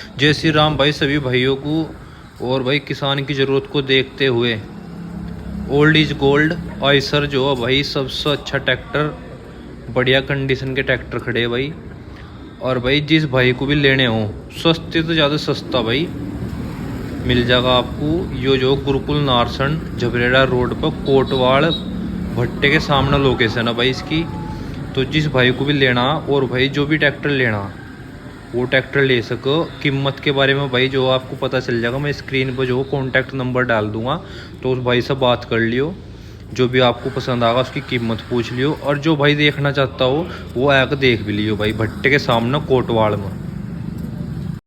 जय श्री राम भाई सभी भाइयों को। और भाई किसान की ज़रूरत को देखते हुए ओल्ड इज गोल्ड आइसर जो है भाई सबसे अच्छा ट्रैक्टर, बढ़िया कंडीशन के ट्रैक्टर खड़े हैं भाई। और भाई जिस भाई को भी लेने हो सस्ते तो ज़्यादा सस्ता भाई मिल जाएगा आपको। ये जो गुरुकुल नारसन झबरेड़ा रोड पर कोटवाड़ भट्टे के सामने लोकेशन है भाई इसकी। तो जिस भाई को भी लेना और भाई जो भी ट्रैक्टर लेना वो ट्रैक्टर ले सको। कीमत के बारे में भाई जो आपको पता चल जाएगा, मैं स्क्रीन पर जो कॉन्टैक्ट नंबर डाल दूंगा, तो उस भाई से बात कर लियो। जो भी आपको पसंद आएगा उसकी कीमत पूछ लियो। और जो भाई देखना चाहता हो वो आकर देख भी लियो भाई भट्टे के सामने कोटवाड़ में।